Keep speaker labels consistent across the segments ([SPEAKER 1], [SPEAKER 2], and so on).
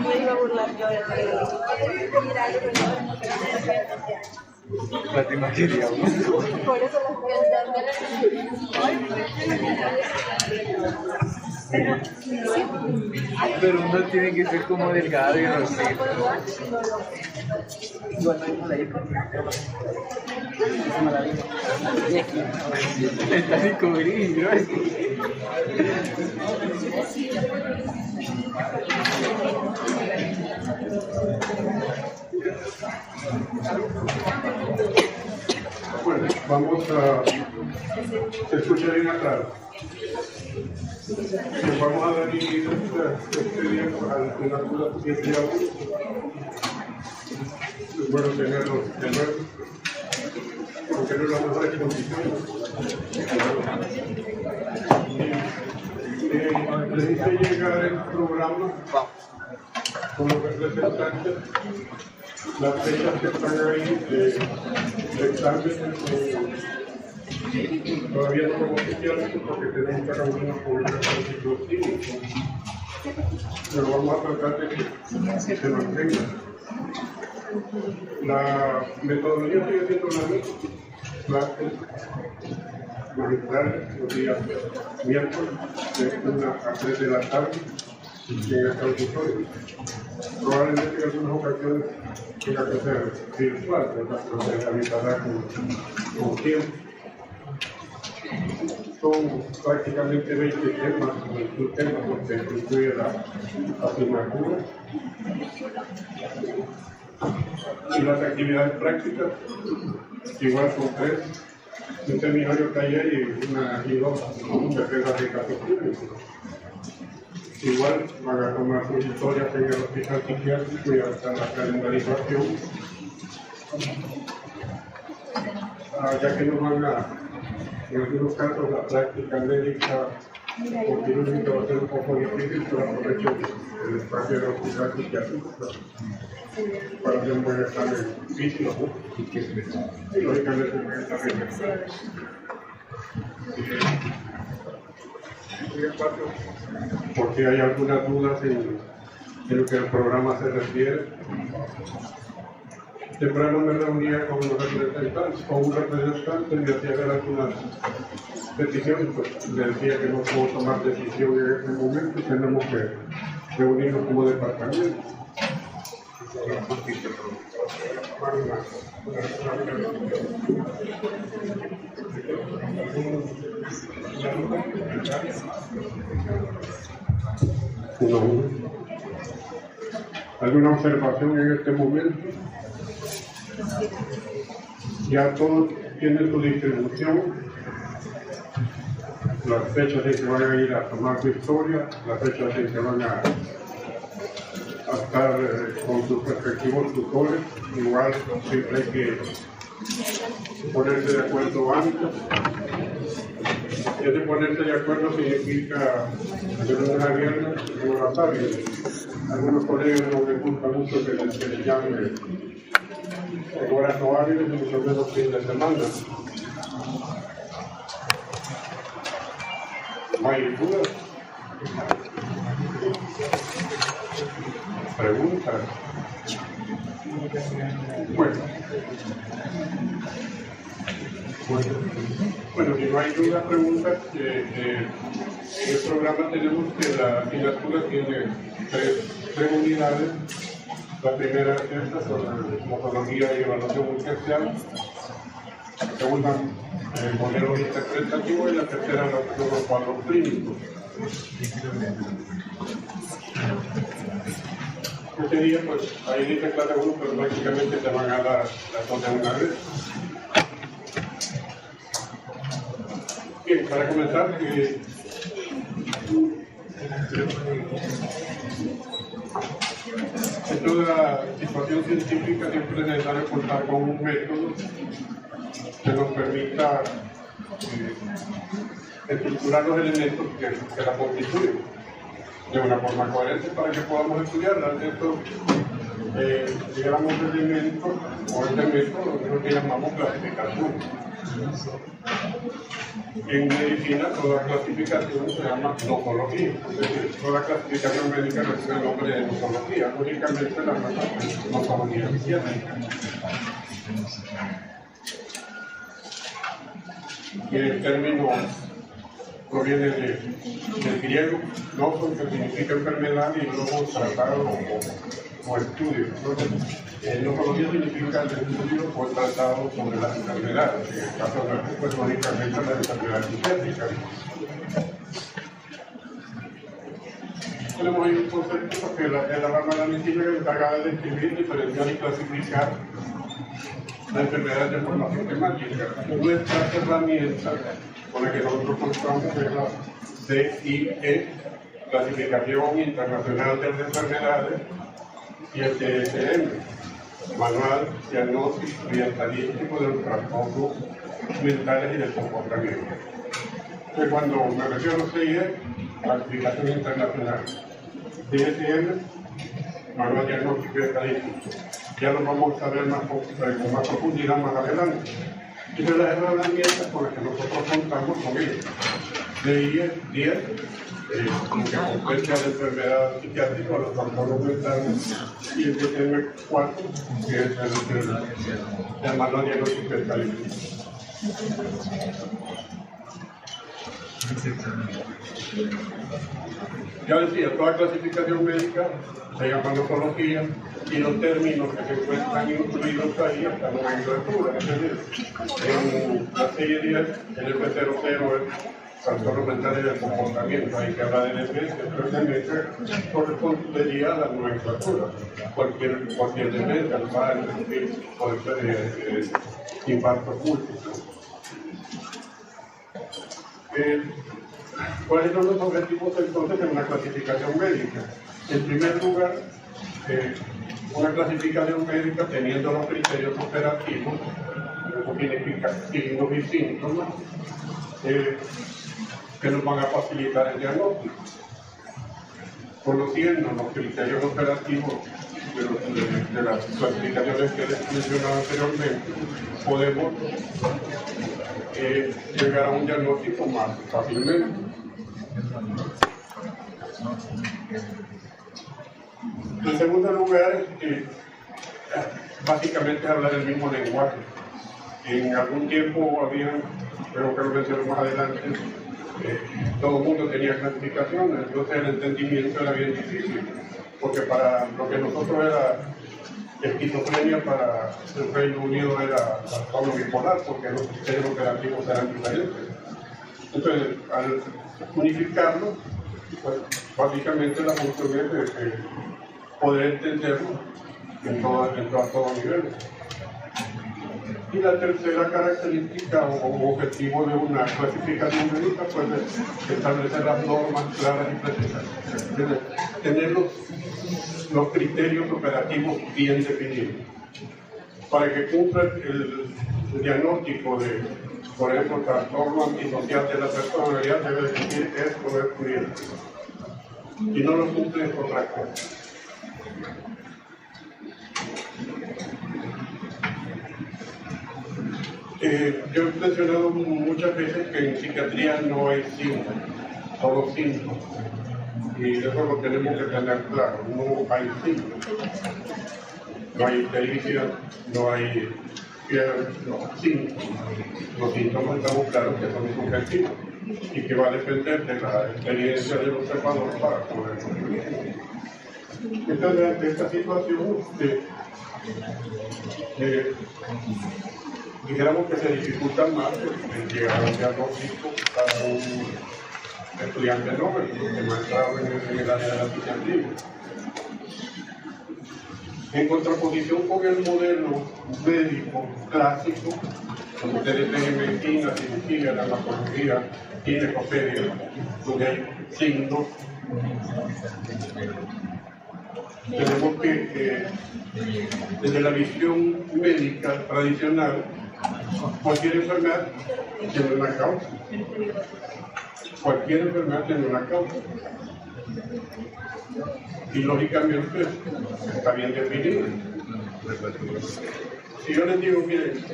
[SPEAKER 1] Me iba a burlar yo de
[SPEAKER 2] La tengo que ir,
[SPEAKER 1] por eso las
[SPEAKER 2] pero uno tiene que ser como delgado y rosito. Está de cubrir,
[SPEAKER 3] Bueno, vamos a... ¿Se escucha bien atrás? Nos vamos a dar inicio este día a la asignatura 7 de agosto. Es bueno tenerlos de nuevo, porque no es la mejor exposición. Les hice llegar el programa con los representantes, las fechas que están ahí de exámenes. Todavía no somos oficiales porque tenemos que reunirnos con el ciclo cívico. Pero vamos a tratar de que se mantenga. La metodología sigue siendo la misma. Clases magistrales los días miércoles de 1 a 3 de la tarde en el auditorio. Probablemente en algunas ocasiones tenga que ser virtual, pero se realizará con tiempo. Son prácticamente 20 temas, 21 temas, porque incluye la asignatura y las actividades prácticas, igual son 3, un seminario taller y 2 defensas de casos clínicos. Igual van a tomar sus historias en el hospital psiquiátrico y hasta la calendarización, ya que nos van a, en algunos casos, la práctica médica posiblemente va a ser un poco difícil, pero aprovecho el espacio del hospital psiquiátrico para hacer un buen examen físico y lógicamente un buen examen mental. Porque hay algunas dudas en lo que el programa se refiere. Temprano me reunía con los representantes, con un representante, me hacía ver algunas peticiones, pues le decía que no puedo tomar decisión en este momento y tenemos que reunirnos como departamento. ¿Alguna observación en este momento? Ya todos tienen su distribución, las fechas en que van a ir a tomar su historia, las fechas en que van a estar con sus respectivos tutores. Igual siempre hay que ponerse de acuerdo antes. Y ese ponerse de acuerdo significa de lunes a viernes en la tarde. Algunos colegas no les gusta mucho que les llamen en horas no hábiles y mucho menos fin de semana. ¿Hay dudas? ¿Preguntas? Bueno, si no hay dudas, preguntas, en el programa tenemos que la asignatura tiene tres unidades. La primera es esta, sobre metodología y evaluación especial. La segunda, modelo interpretativo, y la tercera, los cuadros clínicos. Este día, pues, ahí dice clase 1, pero prácticamente te van a dar las dos de una vez. Bien, para comenzar, en toda situación científica siempre es necesario contar con un método que nos permita estructurar los elementos que la constituyen de una forma coherente para que podamos estudiarla. Estos, digamos, elementos o este método, lo que llamamos clasificación. En medicina, toda clasificación se llama nosología, es decir, toda clasificación médica recibe el nombre de nosología, únicamente la nosología psiquiátrica. Y el término proviene del griego, noson, que significa enfermedad, y luego tratado o estudio. Entonces, nosología significa el estudio o el tratado sobre las enfermedades, en el caso de pues, lógicamente las enfermedades psiquiátricas. Tenemos ahí un concepto que es la rama de la medicina que se encarga de describir, diferenciar y clasificar las enfermedades de forma sistemática. Nuestra herramienta con la que nosotros contamos es la CIE, Clasificación Internacional de Enfermedades, y el DSM, Manual Diagnóstico y Estadístico de los Trastornos Mentales y del Comportamiento. Entonces, cuando me refiero a CIE, Clasificación Internacional, DSM, Manual Diagnóstico y Estadístico, ya lo vamos a ver con más profundidad más adelante. Y de las herramientas con las que nosotros contamos con ellos. DIE 10, que competencia de enfermedad psiquiátrica, los trastornos mentales, y el DSM 4, que es el manual diagnóstico y estadístico. Ya decía, toda clasificación médica se llama nosología, y los términos que se encuentran incluidos ahí están en la literatura. Es decir, en la serie 10, el F00 es trastornos mentales del comportamiento, ahí se habla de demencia, pero demencia correspondería a la nomenclatura. Cualquier demencia, Alzheimer, puede ser infarto múltiple. ¿Cuáles son los objetivos entonces en una clasificación médica? En primer lugar, una clasificación médica teniendo los criterios operativos, eso significa signos y síntomas, que nos van a facilitar el diagnóstico. Conociendo los criterios operativos de las clasificaciones que les mencionaba anteriormente, podemos llegar a un diagnóstico más fácilmente. En segundo lugar, básicamente hablar el mismo lenguaje. En algún tiempo habían, creo que lo menciono más adelante, todo el mundo tenía clasificaciones, entonces el entendimiento era bien difícil, porque para lo que nosotros era esquizofrenia, para el Reino Unido era trastorno bipolar, porque los criterios operativos eran diferentes. Entonces, al unificarlo, pues, básicamente la función es poder entenderlo en todo nivel. Y la tercera característica o objetivo de una clasificación médica pues, es establecer las normas claras y precisas, es decir, tener los criterios operativos bien definidos, para que cumpla el diagnóstico de, por ejemplo, trastorno antisocial de la personalidad, debe definir esto, y no lo cumple es otra cosa. Yo he mencionado muchas veces que en psiquiatría no hay síntomas, solo síntomas. Y eso lo tenemos que tener claro, no hay síntomas. No hay ictericia, no hay fiebre, no, síntomas. Los síntomas estamos claros que son subjetivos y que va a depender de la experiencia del observador para poder concluir. Entonces, ante esta situación, dijéramos que se dificulta más el llegar a un diagnóstico para un estudiante joven que no ha entrado en el área de la psiquiatría. En contraposición con el modelo médico clásico, como ustedes ven en medicina, cirugía, dermatología, ginecopedia, donde hay signos, tenemos que desde la visión médica tradicional, cualquier enfermedad tiene una causa. Cualquier enfermedad tiene una causa. Y lógicamente está bien definido. Si yo les digo, miren,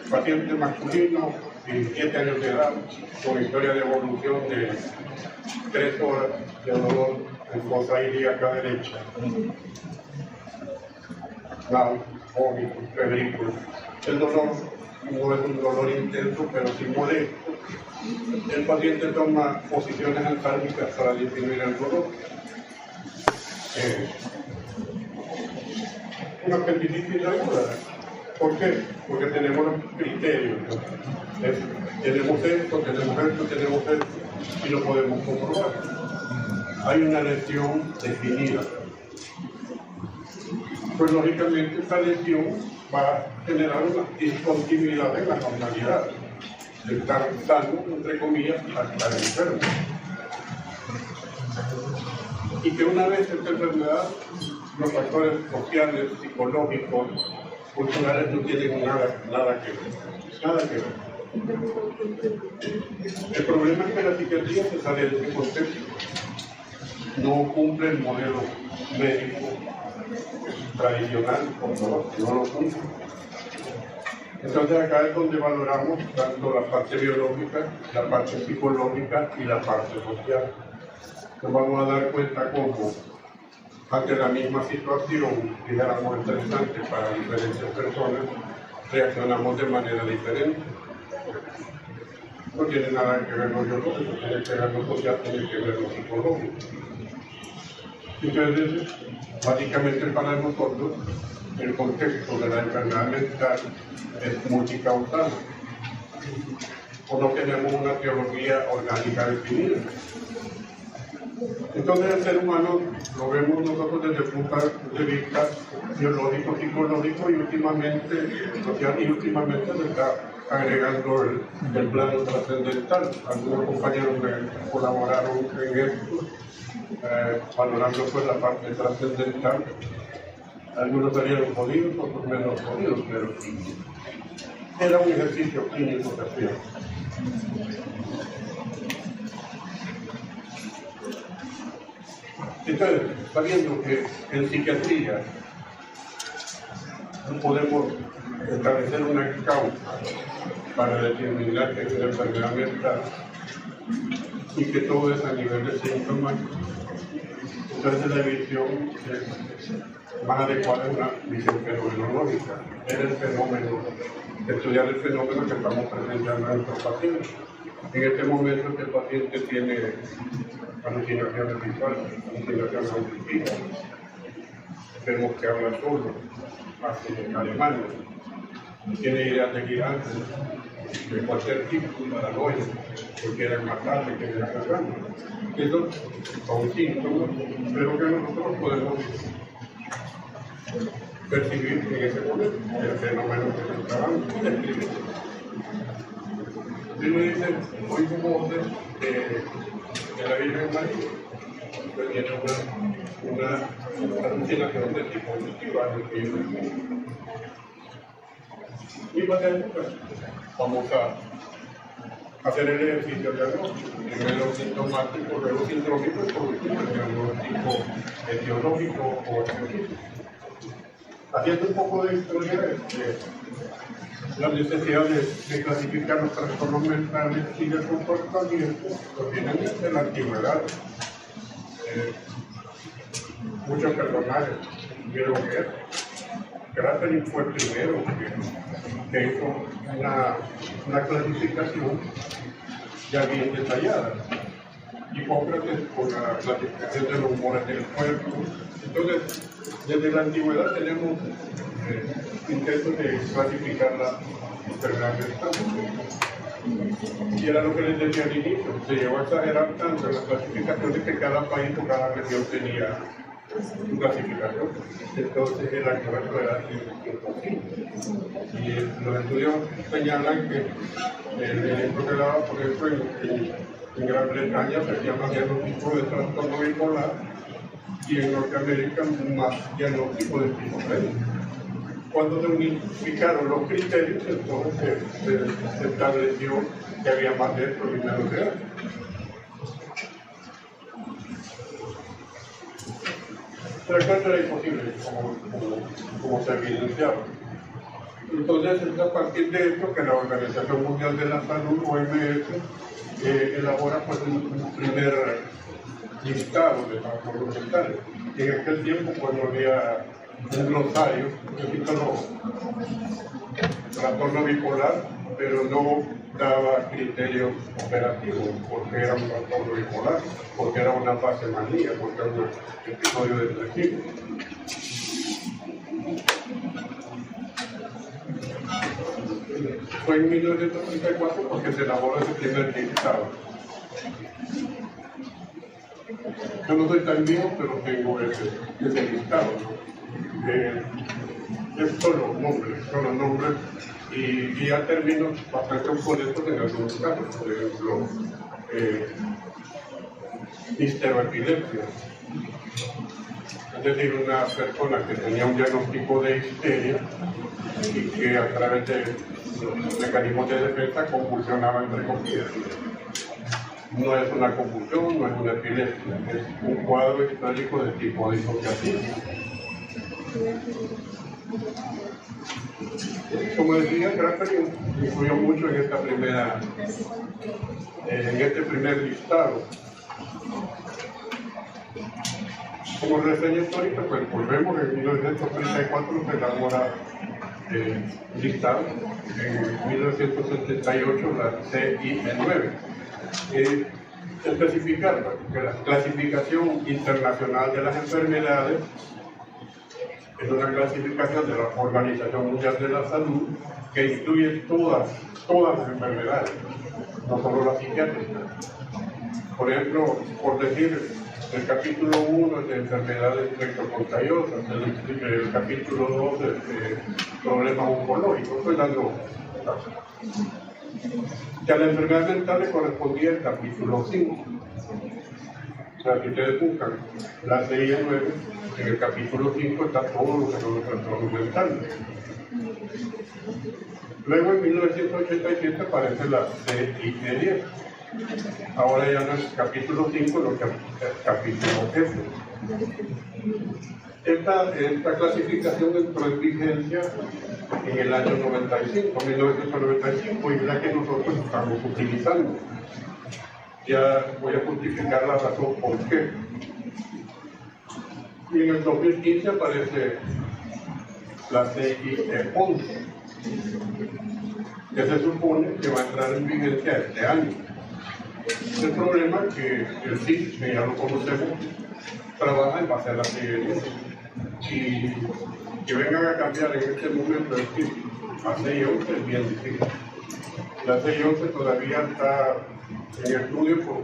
[SPEAKER 3] paciente masculino, 17 años de edad, con historia de evolución de 3 horas de dolor en fosa ilíaca derecha, náuseas, vómitos, febrículos. El dolor no es un dolor intenso, pero sí molesto. El paciente toma posiciones antárticas para disminuir el dolor. Una apendicitis aguda. ¿Por qué? Porque tenemos los criterios, ¿no? Tenemos esto, y lo podemos comprobar. Hay una lesión definida. Pues lógicamente esta lesión va a generar una discontinuidad en la normalidad. De estar sano, entre comillas, a estar enfermo. Y que una vez esta enfermedad, los factores sociales, psicológicos, culturales no tienen nada que ver. Nada que ver. El problema es que la psiquiatría se sale de ese contexto. No cumple el modelo médico tradicional, por favor, no lo cumple. Entonces acá es donde valoramos tanto la parte biológica, la parte psicológica y la parte social. Nos vamos a dar cuenta cómo ante la misma situación, dijéramos interesante para diferentes personas, reaccionamos de manera diferente. No tiene nada que ver lo biológico, tiene que ver lo social, tiene que ver lo psicológico. Entonces, básicamente para nosotros, el contexto de la enfermedad mental es multicausal, o no tenemos una teología orgánica definida. Entonces el ser humano lo vemos nosotros desde el punto de vista biológico, psicológico y últimamente social, y últimamente se está agregando el plano trascendental. Algunos compañeros me colaboraron en esto, valorando pues la parte trascendental. Algunos salieron jodidos, otros menos jodidos, pero era un ejercicio clínico que hacía. Entonces, sabiendo que en psiquiatría no podemos establecer una causa para determinar que es una enfermedad mental y que todo es a nivel de síntomas, entonces la visión más adecuada es una visión fenomenológica, es el fenómeno, estudiar el fenómeno que estamos presentando en nuestros pacientes. En este momento el paciente tiene alucinaciones visuales, alucinaciones auditivas, vemos que habla solo, hace alemán, tiene ideas delirantes de cualquier tipo, paranoia, que quieren matar, que quieren hacer. Estos son síntomas, pero que nosotros podemos percibir en ese momento el fenómeno que se está dando y describir. Y me dice, oigo voces de la Virgen María, pues tiene una alucinación de tipo auditiva, y vamos a hacer el ejercicio diagnóstico, primero sintomático, luego sindrómico y por último el diagnóstico etiológico o etiológico. Haciendo un poco de historia, la necesidad de clasificar los trastornos mentales y de comportamiento provienen de la antigüedad. Muchos personajes vieron que Kraepelin fue el primero que hizo una clasificación ya bien detallada. Hipócrates con la clasificación de los humores del cuerpo. Entonces, desde la antigüedad tenemos intentos de clasificar la enfermedad mental. Y era lo que les decía al inicio, se llegó a exagerar tanto en las clasificaciones que cada país o cada región tenía su clasificación. Entonces el acceso era imposible. Y los estudios señalan que el ejemplo que daba, por ejemplo, en Gran Bretaña se llama diagnóstico de trastorno bipolar y en Norteamérica más diagnóstico de esquizofrenia. Cuando se unificaron los criterios, entonces se estableció que había más de esto y menos de esto. Pero esto era imposible, como se evidenciaba. Entonces es a partir de esto que la Organización Mundial de la Salud, OMS, elabora pues un primer listado de trastornos mentales. Y en aquel tiempo pues no había un glosario, trastorno bipolar, pero no daba criterios operativos, porque era un trastorno bipolar, porque era una fase manía, porque era un episodio depresivo. Fue en 1934 porque se elaboró ese primer listado. Yo no soy tan viejo, pero tengo ese listado, ¿no? Es solo nombres, y ya términos bastante obsoletos en algunos casos, por ejemplo, histeroepilepsia. Es decir, una persona que tenía un diagnóstico de histeria y que a través de los mecanismos de defensa convulsionaba entre comillas. No es una convulsión, no es una epilepsia, es un cuadro histórico de tipo disociativo. Como decía, Grafferi influyó mucho en este primer listado. Como reseña histórica, pues volvemos en 1934 se elabora listado, en 1978 la CIE9. Especificar que la clasificación internacional de las enfermedades es una clasificación de la Organización Mundial de la Salud que incluye todas las enfermedades, no solo las psiquiátricas. Por ejemplo, por decir, el capítulo 1 es de enfermedades infectocontagiosas, el capítulo 2 es de problemas oncológicos, estoy dando que a la enfermedad mental le correspondía el capítulo 5. O sea, si ustedes buscan la CIE 9, en el capítulo 5 está todo lo que son los trastornos mentales. Luego en 1987 aparece la CIE 10. Ahora ya no es capítulo 5, lo que es capítulo F. Esta clasificación entró en vigencia en el año 1995, y es la que nosotros estamos utilizando. Ya voy a justificar la razón por qué. Y en el 2015 aparece la CIE 11, que se supone que va a entrar en vigencia este año. El problema es que el CIS, que ya lo conocemos, trabaja en base a la CIE 10. Y que vengan a cambiar en este momento el CIS a CIE 11 es bien difícil. La CIE 11 todavía está en estudio por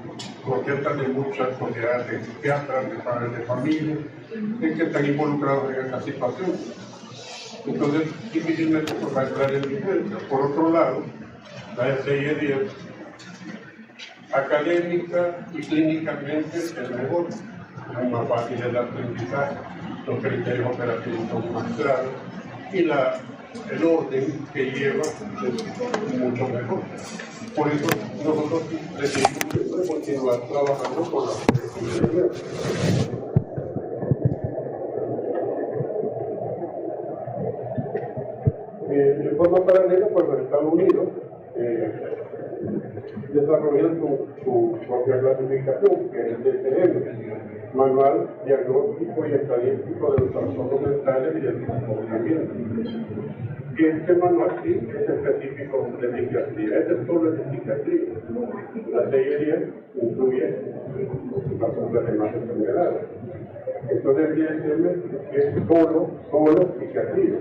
[SPEAKER 3] protestas de muchas sociedades de psiquiatras, de padres de familia, en que están involucrados en esta situación. Entonces, difícilmente va a entrar en vigencia. Por otro lado, la CIE 10, académica y clínicamente es mejor, es más fácil el aprendizaje, los criterios operativos son más claros y el orden que lleva es mucho mejor. Por eso nosotros decidimos continuar trabajando con la tecnología. De forma paralela, pues los Estados Unidos desarrollan su propia clasificación, que es el DSM, Manual Diagnóstico y Estadístico de los Trastornos Mentales y del Comportamiento. Y este manual sí es específico de psiquiatría, este solo es de psiquiatría. La CIE 10 incluye las demás enfermedades. Entonces el DSM es solo psiquiatría.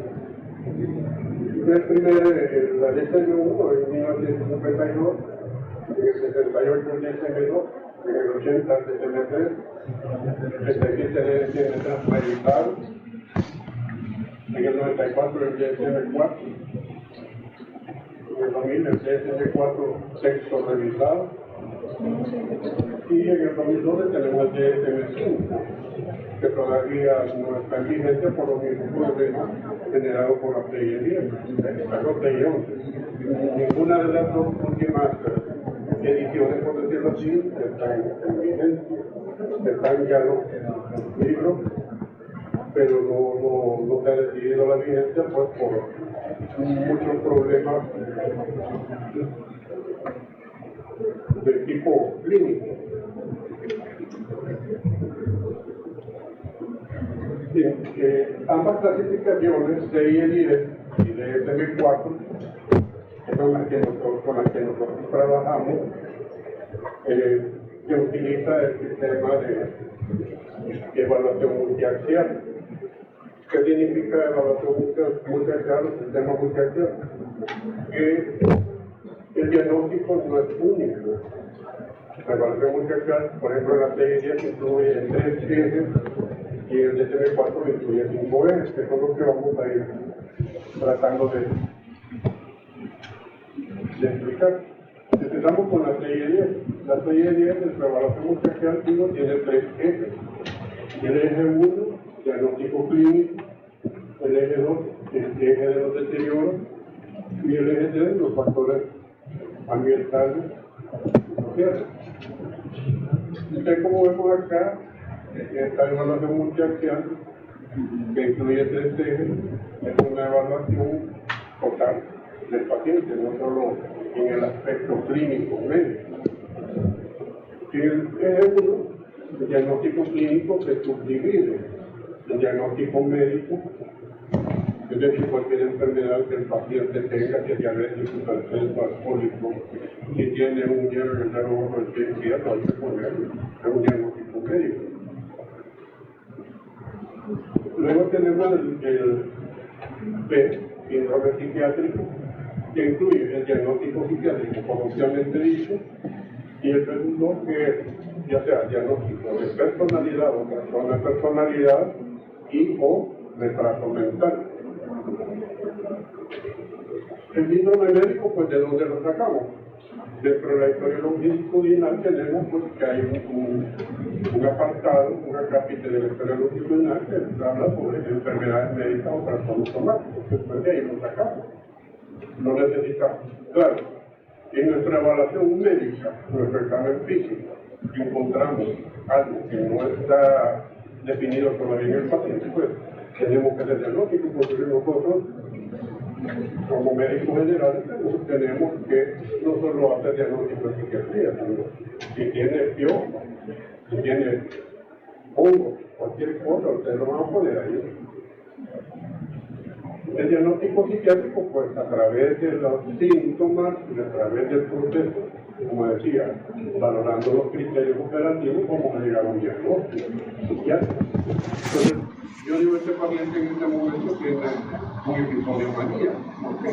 [SPEAKER 3] La DSM 1 en 1952, en el 68 el DSM 2, en el 80 el DSM 3, el DSM 3 revisado, en el 94 el DSM 4, en el 2000 el DSM 4 sexto revisado, y en el 2012 tenemos el DSM 5, que todavía no está en vigencia por los mismos problemas generados por la CIE 10, la CIE 11. Ninguna de las dos últimas ediciones, por decirlo así, están en vigencia, están ya los libros, pero no se ha decidido la vigencia pues, muchos problemas de tipo clínico. Bien, ambas clasificaciones, CIE-10 y DSM-4, que son las que con las que nosotros trabajamos, se utiliza el sistema de evaluación multiaxial. ¿Qué significa evaluación multiaxial o sistema multiaxial? Que el diagnóstico no es único. La evaluación multiaxial, por ejemplo, la CIE-10 incluye 3 ejes y el DSM-4 incluye 5 ejes, que son los que vamos a ir tratando de explicar. Empezamos con la CIE-10. La CIE-10 de su evaluación multiaxial tiene 3 ejes. El eje 1, diagnóstico clínico; el eje 2, el eje de los deterioros; y el eje 3, los factores ambientales y sociales. Entonces, como vemos acá, esta evaluación multiaxial, que incluye 3 ejes, es una evaluación total del paciente, no solo en el aspecto clínico médico. En el eje 1, el diagnóstico clínico se subdivide en diagnóstico médico, es decir, cualquier enfermedad que el paciente tenga, que diabético, hipertenso, alcohólico, si tiene un hierro en el ojo, el pie izquierdo, hay que ponerlo, es un diagnóstico médico. Luego tenemos el B, síndrome psiquiátrico, que incluye el diagnóstico psiquiátrico propiamente dicho, y el segundo, que ya sea diagnóstico de personalidad o trastorno de personalidad y o retraso mental. El síndrome médico, pues, ¿de dónde lo sacamos? Dentro de la historia longitudinal tenemos, pues, que hay un apartado, un acápite de la historia longitudinal que habla sobre enfermedades médicas o trastornos somáticos. Después de ahí lo sacamos. No necesitamos. Claro, en nuestra evaluación médica, nuestro examen físico, encontramos algo que no está definido todavía en el paciente, pues tenemos que hacer diagnóstico, porque nosotros, como médicos generales, tenemos que no solo hacer diagnóstico de psiquiatría, sino si tiene piojos, si tiene hongos, cualquier cosa, ustedes lo van a poner ahí. El diagnóstico psiquiátrico, pues, a través de los síntomas y a través del proceso, como decía, valorando los criterios operativos, vamos a llegar a un diagnóstico psiquiátrico. Entonces, yo digo, este paciente en este momento tiene un episodio de manía, porque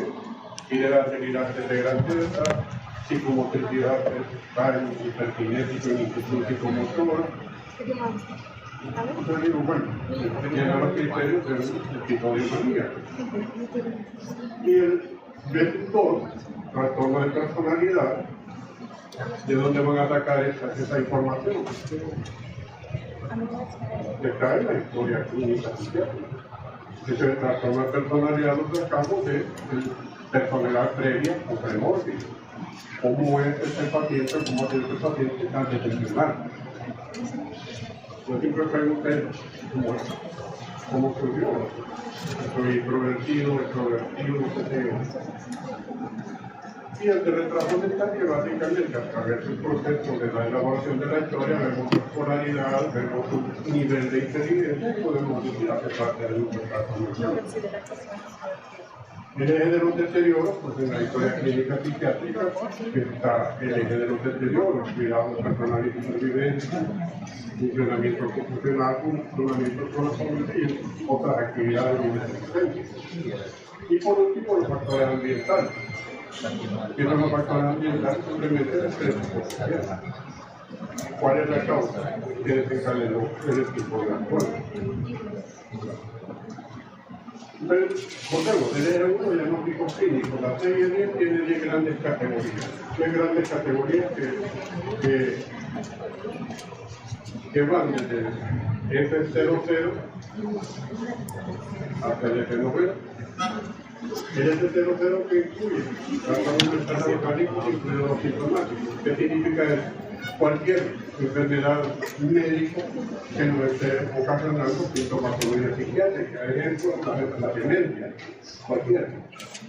[SPEAKER 3] idealidad de grandeza, psicomotricidad, daño hiperkinético y instituto psicomotor. Entonces digo, bueno, llega los criterios de un episodio de manía. Y el B2, trastorno de personalidad, ¿de dónde van a sacar esa información? Está en la historia clínica psiquiátrica. Ese trastorno de personalidad lo sacamos de personalidad previa o premórbida. ¿Cómo es este paciente? ¿Cómo es este paciente antes de enfermar? Yo siempre pregunté cómo surgió. Soy introvertido, qué sé yo. Y el de retraso mental, que básicamente a través del proceso de la elaboración de la historia vemos su polaridad, vemos su nivel de inteligencia y podemos decir a qué parte de un retraso mental. El eje de los deterioros, pues en la historia clínica psiquiátrica está el eje de los deterioros, cuidado personal y supervivencia, funcionamiento constitucional, funcionamiento con la familia y otras actividades de existencia. Y por último, los factores ambientales. ¿Qué son los factores ambientales? Simplemente el estrés social. ¿Cuál es la causa que desencadenó el tipo de alcohol? Entonces, volvemos, el eje 1 diagnóstico clínico. La CIE-10 tiene 10 grandes categorías. 10 grandes categorías que van desde F00 hasta el F90. El F00 que incluye trastornos mentales orgánicos, incluidos los sintomáticos. ¿Qué significa eso? cualquier enfermedad médica que no esté ocasionando sintomatología psiquiátrica, ejemplo, la demencia, cualquier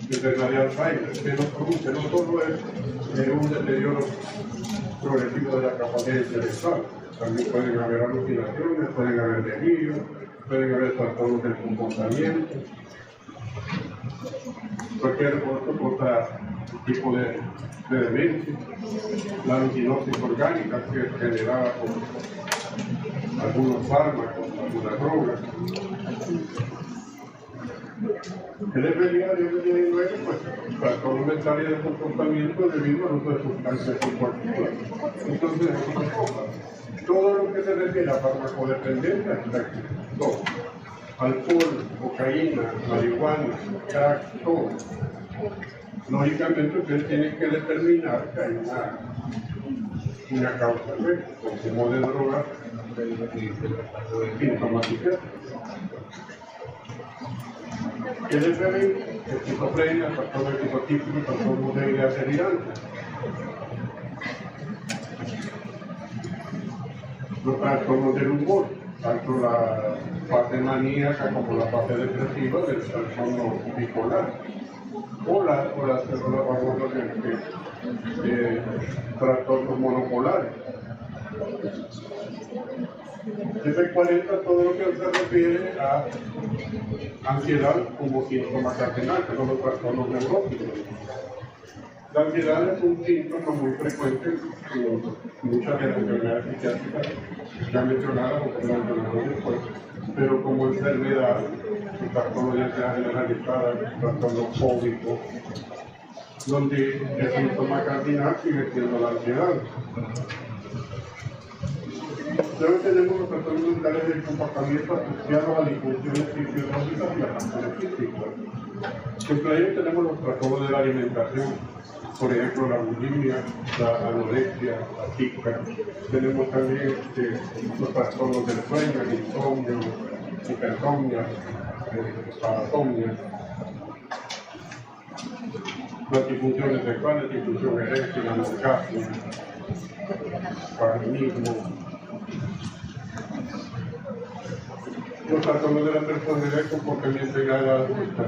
[SPEAKER 3] enfermedad de Alzheimer, que no produce, no solo es un deterioro progresivo de la capacidad intelectual, también pueden haber alucinaciones, pueden haber delirios, pueden haber trastornos del comportamiento, cualquier otro tipo de demencia, la alucinosis orgánica que es generada por algunos fármacos, algunas drogas. El FDA y el FDA9, pues, trastornos mentales de comportamiento debido al uso de sustancias psicoactivas. Entonces, todo lo que se refiere a farmacodependencia está aquí. Todo. Alcohol, cocaína, marihuana, crack, todo. Lógicamente, usted tiene que determinar que hay una causa de consumo de drogas sintomáticas. El FMI, esquizofrenia, trastorno psicotípico, trastorno de ideas delirantes. Los trastornos del humor, tanto la fase maníaca como la fase depresiva del trastorno bipolar. O las famosas trastornos monopolares. F40, todo lo que se refiere a ansiedad como síntoma cardinal, que son los trastornos neuróticos. La ansiedad es un síntoma muy frecuente en muchas de las enfermedades psiquiátricas ya mencionadas o que se mencionaron después, pero como enfermedad, el trastorno de ansiedad generalizada, el trastorno fóbico, donde el síntoma cardinal sigue siendo la ansiedad. Luego tenemos los trastornos mentales del comportamiento asociados a disfunciones fisiológicas y a funciones físicas. Entre ellos tenemos los trastornos de la alimentación, por ejemplo la bulimia, la anorexia, la pica. Tenemos también los trastornos del sueño, el insomnio, hipersomnia, parasomnia. Las disfunciones sexuales, disfunción eréctil, anorgasmia, vaginismo. Los trastornos de la personalidad y comportamiento en la edad adulta.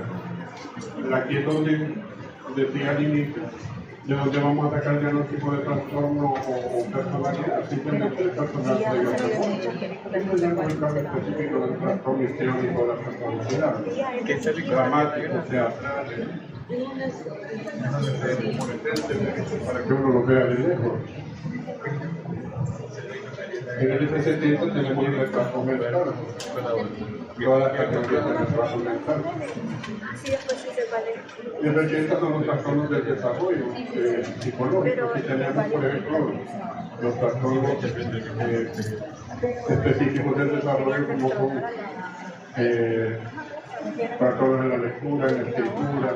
[SPEAKER 3] Aquí es donde decía al inicio, de donde vamos a sacar el diagnóstico de trastorno o personalidad, simplemente el personaje de la persona. Este es el cambio específico del trastorno histriónico de la personalidad. Dramático, teatral, para que uno lo vea de lejos. En el F70 tenemos el retraso mental, todas las categorías de retraso mental. Y el 80 son los trastornos del desarrollo psicológico. Si tenemos, por ejemplo, los trastornos específicos del desarrollo, como son trastornos en la lectura, en la escritura.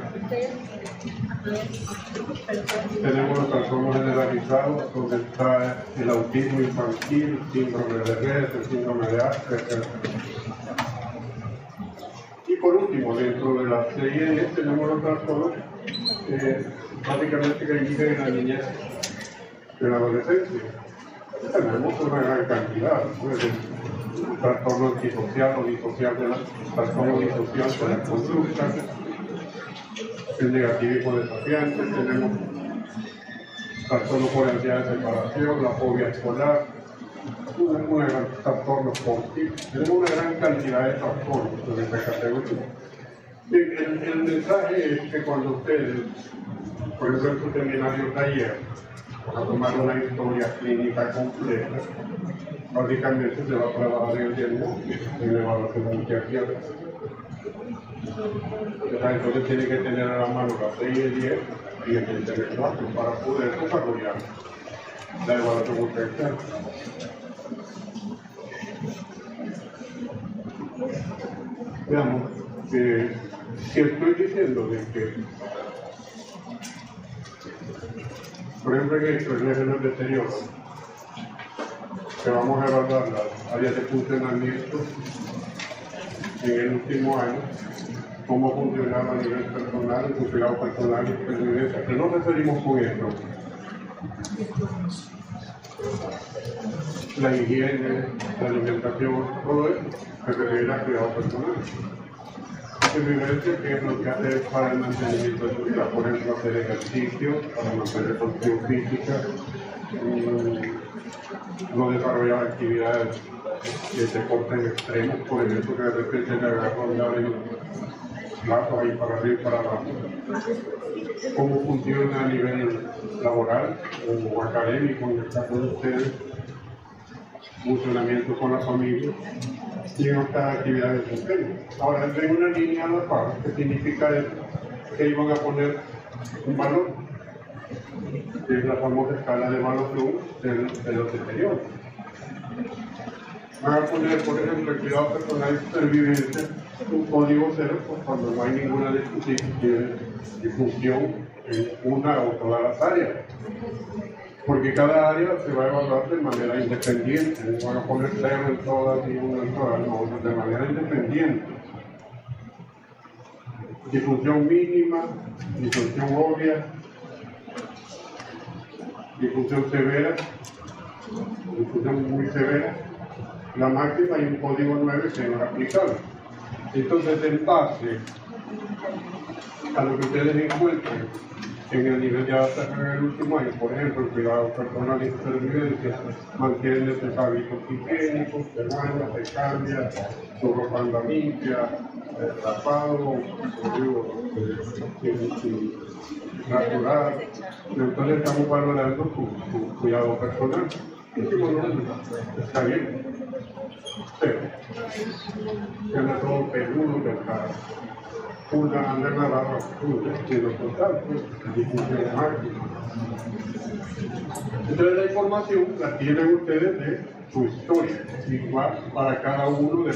[SPEAKER 3] Tenemos los trastornos generalizados, donde está el autismo infantil, síndrome de Rett, el síndrome de Asperger. Y por último, dentro de la serie tenemos los trastornos básicamente que viven en la niñez, en la adolescencia. Tenemos una gran cantidad, ¿no? Trastorno antisocial o disocial de la conducta, el negativismo desafiante, tenemos trastorno por ansiedad de separación, la fobia escolar, un gran trastorno sportivo. Tenemos una gran cantidad de trastornos en esta categoría. El mensaje es que cuando ustedes, por ejemplo, en su seminario taller, van a tomar una historia clínica completa, básicamente se va a trabajar en el diagnóstico, en la evaluación psiquiátrica. Entonces tiene que tener a la mano la 6 y el 10 y el intelectual para poder desarrollar la evaluación psiquiátrica. Veamos, si estoy diciendo de que, por ejemplo, en esto, en el deterioro, que vamos a evaluar las áreas de funcionamiento en el último año, cómo funcionaba a nivel personal, el cuidado personal y supervivencia, que nos referimos con esto. la higiene, la alimentación, todo eso se refiere a cuidado personal. En vivencia, que es lo que hace para el mantenimiento de su vida, por ejemplo, hacer ejercicio, para mantener condición física, no desarrollar actividades de deportes extremos, por ejemplo, que de repente le agarra andar en brazos ahí para arriba y para abajo. Cómo funciona a nivel laboral o académico, en el caso de ustedes, funcionamiento con la familia y en otras actividades de desempeño. Ahora, tengo una línea a la par, que significa eso, que iban a poner un valor, que es la famosa escala de evaluación de los deterioros. Van a poner, por ejemplo, el cuidado personal y supervivencia, un código cero, pues, cuando no hay ninguna disfunción en una o todas las áreas. Porque cada área se va a evaluar de manera independiente, no van a poner cero en todas y uno en todas, no, de manera independiente. Disfunción mínima, disfunción obvia, disfunción severa, disfunción muy severa. La máxima hay un código 9 que no es aplicable. Entonces, en base a lo que ustedes encuentran en el nivel de adaptación en el último año, por ejemplo, el cuidado personal y supervivencia, mantienen esos hábitos higiénicos, se baña, se cambia, su ropa anda limpia, tapado, natural. Entonces estamos valorando su cuidado personal. Está bien. Pero, que no todo peludo, que está una anda en la barra, que lo total, discusión máxima. Entonces la información la tienen ustedes de su historia, y va para cada uno de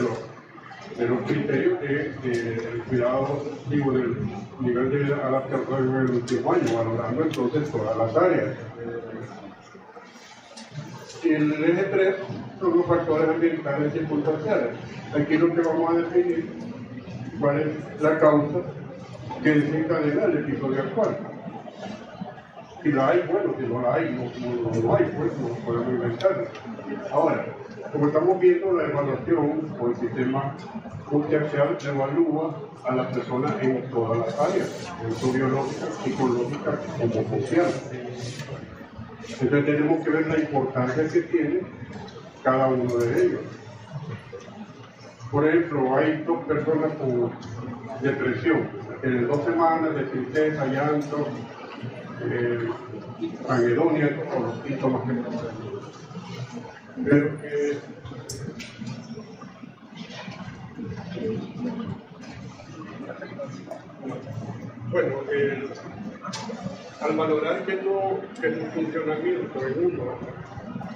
[SPEAKER 3] los criterios del cuidado, digo, del nivel de adaptación en el último año, valorando entonces todas las áreas. El eje 3 son los factores ambientales y circunstanciales. Aquí lo que vamos a definir cuál es la causa que desencadena el episodio actual. Si la hay, bueno, si no la hay, no hay, pues no podemos inventarla. Ahora, como estamos viendo, la evaluación o el sistema multiaxial evalúa a las personas en todas las áreas, tanto biológica, psicológica como social. Entonces tenemos que ver la importancia que tiene cada uno de ellos. Por ejemplo, hay dos personas con depresión, tienen 2 semanas de tristeza, llanto, anedonia, todos los síntomas que tenemos. Pero bueno, al valorar que su funcionamiento en uno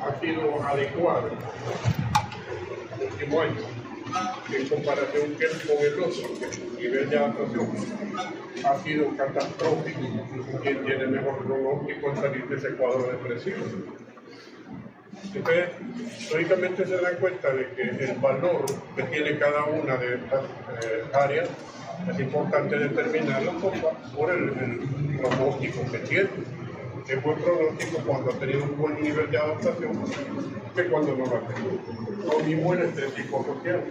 [SPEAKER 3] ha sido adecuado en el último año, en comparación con el otro, que su nivel de adaptación ha sido catastrófico, quien tiene mejor pronóstico en salir de ese cuadro depresivo. Entonces, lógicamente se dan cuenta de que el valor que tiene cada una de estas áreas es importante determinarlo por el pronóstico que tiene. Es buen pronóstico cuando ha tenido un buen nivel de adaptación que cuando no lo ha tenido. Lo mismo el estrés psicosocial.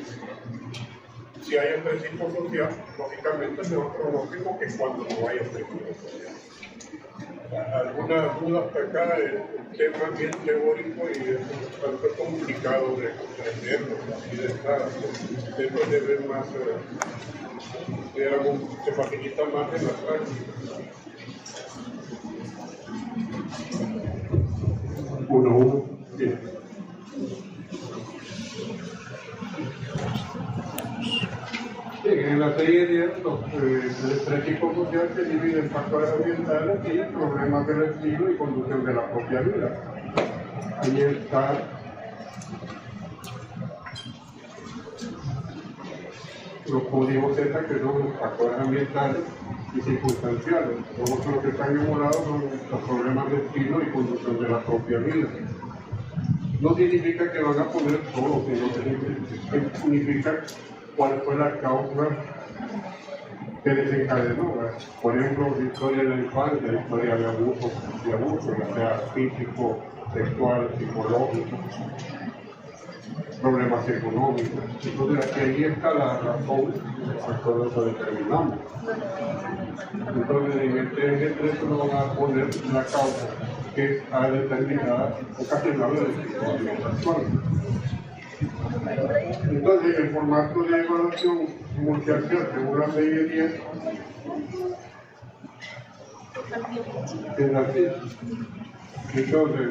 [SPEAKER 3] Si hay estrés psicosocial, lógicamente es mejor pronóstico que cuando no hay estrés psicosocial. Algunas dudas acá, el tema bien teórico y es bastante complicado de comprenderlo, así de entrada. Debe de ver más, se facilita más en la práctica. Uno, bien. En la serie de el estrés psicosocial se divide en factores ambientales y problemas del estilo y conducción de la propia vida. Ahí está los códigos Z, que son los factores ambientales y circunstanciales. Todos los que están enumerados son los problemas de estilo y conducción de la propia vida. No significa que van a poner todo, sino que significa cuál fue la causa que desencadenó. Por ejemplo, la historia de la infancia, la historia de abuso, ya sea físico sexual, psicológico, problemas económicos. Entonces aquí ahí está la razón por todo eso determinamos. Entonces en el TG3 lo van a poner la causa que es a determinada ocasional de discriminación sexual. Entonces el formato de evaluación multiaxial según la ley de 10 es así. Entonces,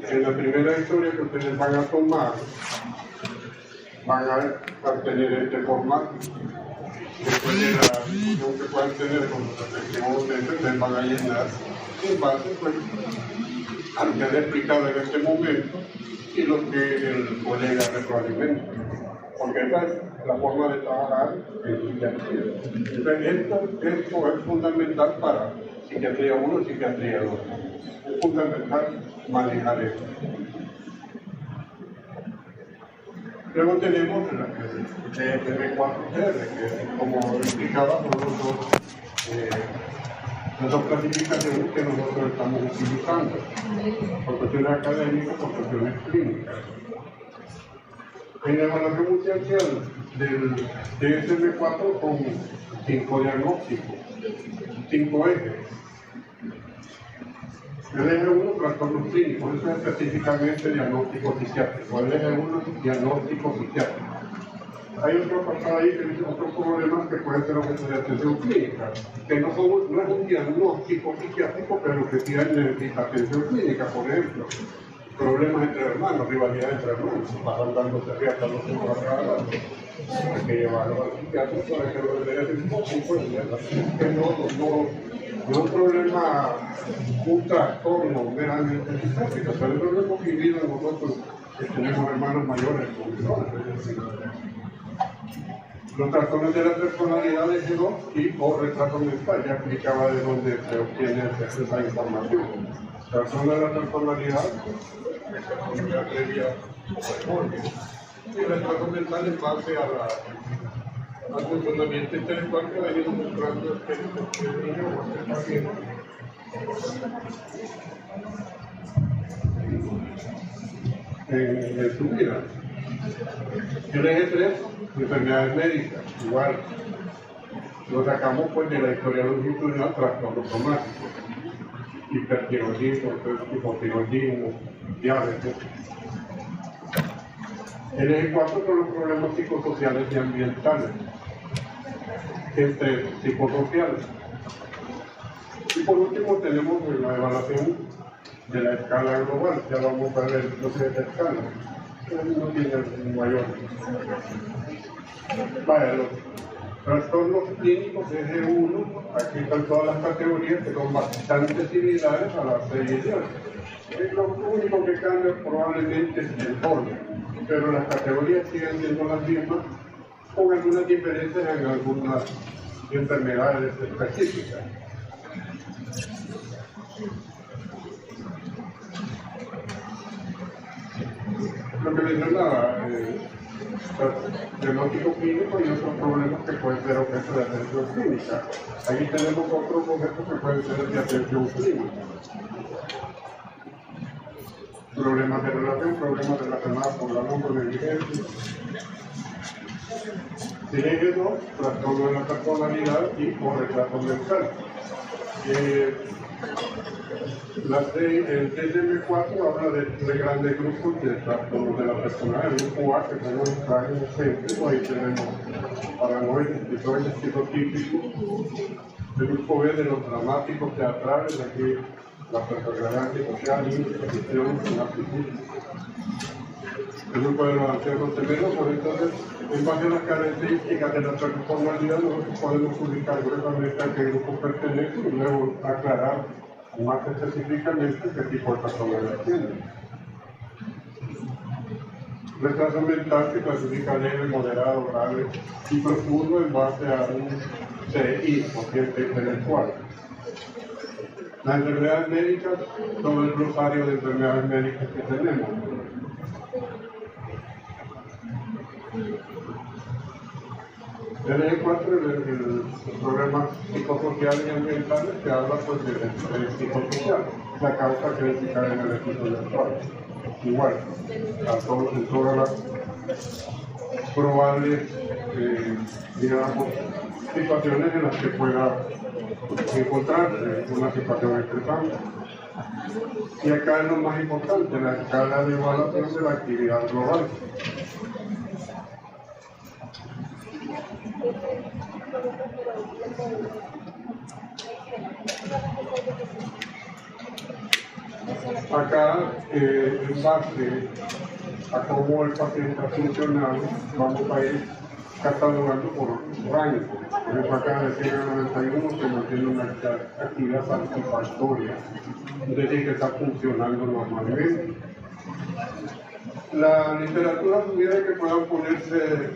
[SPEAKER 3] en la primera historia que ustedes van a tomar, van a tener este formato. Después de la discusión que puedan tener con los respectivos docentes, les van a llenar en base pues, a lo que han explicado en este momento y lo que el colega retroalimenta. Porque esa es la forma de trabajar en psiquiatría. Entonces, esto es fundamental para psiquiatría 1 y psiquiatría 2. Es fundamental manejar esto. Luego tenemos el DSM-4R, que como explicaba, son las dos clasificaciones que nosotros estamos utilizando, por cuestiones académicas, por cuestiones clínicas. En la evaluación multiaxial del DSM-4 son 5 diagnósticos, 5 ejes. El eje 1, trastornos clínicos, eso es específicamente diagnóstico psiquiátrico. El eje 1 es diagnóstico psiquiátrico. Hay otro apartado ahí que dice otros problemas que pueden ser objeto de atención clínica, que no es un diagnóstico psiquiátrico, pero que sí necesita atención clínica, por ejemplo. Problemas entre hermanos, rivalidad entre hermanos, pasan dándose riata los unos a cada lado. Hay que llevarlo al psiquiatra para que lo vea un poco, pues, que no es un problema, un trastorno meramente psiquiátrico, pero eso lo hemos vivido nosotros que tenemos hermanos mayores con los trastornos de la personalidad de G2 y o retraso mental, ya explicaba de dónde se obtiene esa información. Trastorno de la personalidad, la previa y el retraso mental en base al funcionamiento intelectual que ha venido mostrando el niño o el paciente. En su vida. El eje 3, enfermedades médicas, igual. Lo sacamos pues de la historia longitudinal, trastornos somáticos, hipertiroidismo, hipotiroidismo, diabetes. El eje 4 son los problemas psicosociales y ambientales, entre psicosociales. Y por último tenemos la evaluación de la escala global, ya vamos a ver lo que es la escala. No tiene mayor. Vaya, los trastornos clínicos eje 1, aquí están todas las categorías que son bastante similares a las 6 y 10. Lo único que cambia probablemente es el orden, pero las categorías siguen siendo las mismas, con algunas diferencias en algunas enfermedades específicas. Lo que mencionaba, diagnóstico clínico y otros problemas que pueden ser objeto de atención clínica. Aquí tenemos otros objetos que pueden ser de atención clínica. Problemas de relación, problemas relacionados con la negligencia. El eje 2, trastorno de la personalidad y o retraso mental. El DSM-4 habla de grandes grupos de trastornos de la personalidad. El grupo A, que tenemos extraños céntricos, ahí tenemos paranoides, esquizotípicos. El grupo B de los dramáticos teatrales, aquí la personalidad antisocial, indisposición, narcisismo. El grupo de los ansiosos severos, por entonces, en base a las características de la personalidad, nosotros podemos ubicar gruesamente a qué grupo pertenece y luego aclarar más específicamente qué tipo de personalidad tiene. Retraso mental se clasifica leve, moderado, grave y profundo en base a un CI, cociente intelectual. Las enfermedades médicas, todo el glosario de enfermedades médicas que tenemos. El eje 4 el problemas psicosociales y ambientales que habla pues del psicosocial, la causa que desencae en el episodio actual. Igual, en todas las probables, digamos, situaciones en las que pueda encontrarse una situación estresante. Y acá es lo más importante, la escala de evaluación de la actividad global. Acá, en base a cómo el paciente ha funcionado, vamos a ir catalogando por años. Por ejemplo, acá de 100 a 91 se mantiene una actividad satisfactoria, es decir, que está funcionando normalmente. La literatura sugiere que puedan ponerse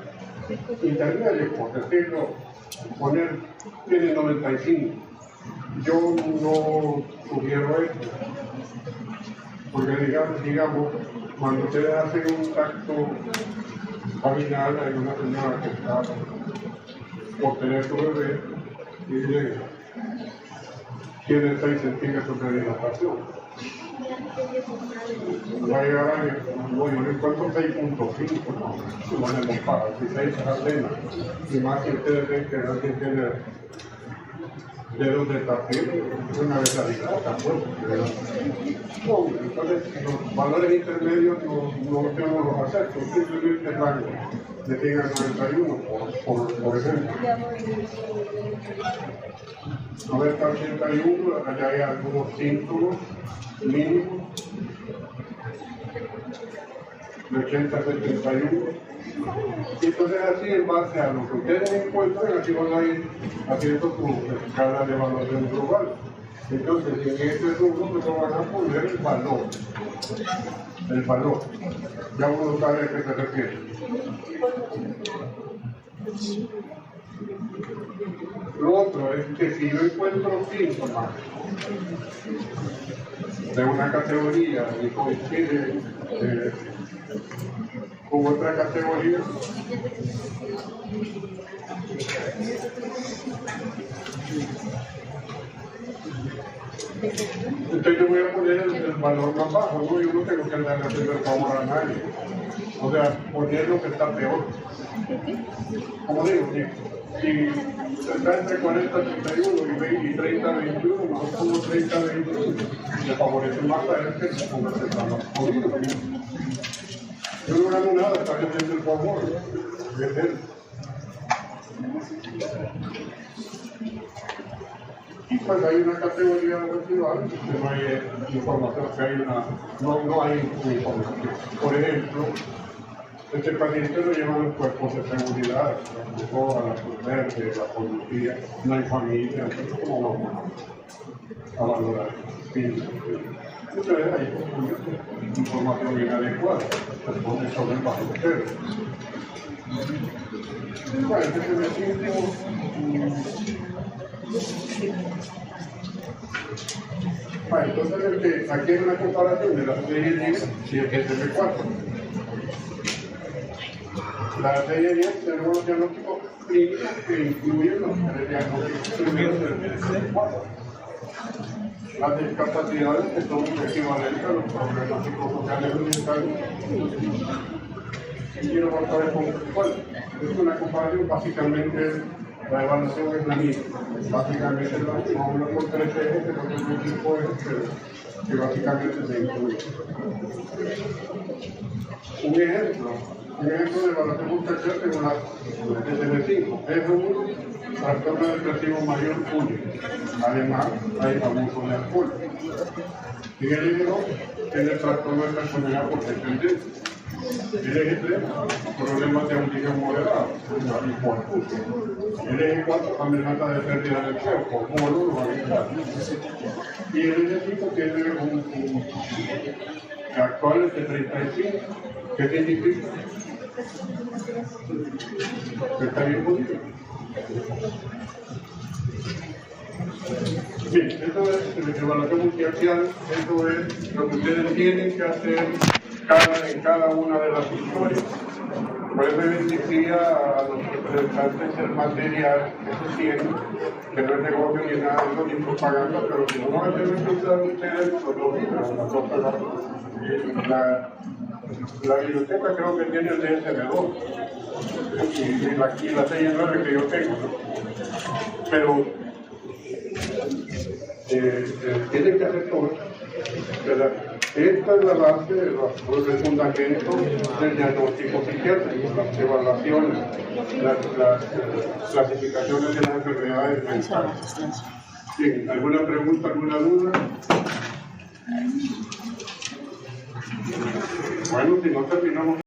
[SPEAKER 3] intermedios, por decirlo, tiene 95. Yo no sugiero esto, porque digamos, cuando ustedes hacen un tacto vaginal, hay una señora que está por tener su bebé y tiene 6 centímetros de dilatación. Va a llegar a, yo le encuentro 6.5, ¿no? Ponemos para 16 apenas. Y más que ustedes ven que alguien tiene dedos de tapir, es una vez la dilata, pues. No, entonces los valores intermedios no los acepto, simplemente el rango de 100 a 91, por ejemplo. 90 a 81, allá hay algunos síntomas mínimos, de 80 a 71. Y entonces así, en base a lo que ustedes encuentran, así van a ir haciendo su escala de evaluación global. Entonces, en este rubro se van a poner el valor. El valor. Ya uno sabe a qué se refiere. Lo otro es que si yo encuentro síntomas de una categoría y coincide con otra categoría, entonces yo voy a poner el valor más bajo, ¿no? Yo no tengo que darle el favor a nadie. O sea, poner lo que está peor. Como digo, si está entre 40 31 y 30 21, mejor pongo 30 21. Le favorece más a él que se ponga el plano jodido. Yo no gano nada, está haciendo el favor. Es él. Y pues hay una categoría residual que no hay información, que hay no hay información. Por ejemplo, este paciente lo llevan los cuerpos de seguridad, a la mujer, de la policía, no hay familia, entonces ¿cómo vamos a valorar? Entonces hay información inadecuada, responde sobre el bajo cero. Bueno, entonces me siento entonces aquí hay una comparación de la serie 10 y el GTP4. La serie 10 tenemos los diagnósticos clínicos que incluyen los diagnósticos primeros del GTP4. Las discapacidades que son equivalentes a los problemas psicosociales ambientales. Y quiero marcar cuál. Es una comparación básicamente. La evaluación es la misma, básicamente es la misma, uno por 3 ejes, pero no son 5 ejes, pero que básicamente se incluye. Un ejemplo de evaluación multisectorial tengo una DSM-5, F1, trastorno depresivo mayor único. Además, hay abuso de alcohol. En el eje 2, tiene el trastorno de personalidad por dependencia. El eje 3, problemas de audición moderado, y por acuso. El eje 4, amenaza de pérdida del empleo, por polo o habitual. Y el eje 5 tiene un actual de 35. ¿Qué significa? Que está bien jodido. Bien, esto es evaluación multiaxial, esto es lo que ustedes tienen que hacer en cada una de las historias. Por eso yo insistía a los representantes del material que se tiene, que no es negocio ni nada de eso, ni propaganda, pero si no van a tener que usar ustedes, pues no, la cosa la biblioteca creo que tiene el DSM2 y la 6.9 que yo tengo, ¿no? Pero tienen que hacer todo, ¿verdad? Esta es la base, el fundamento del diagnóstico psiquiátrico, las evaluaciones, las clasificaciones de las enfermedades mentales. Bien, ¿alguna pregunta, alguna duda? Bueno, si no terminamos.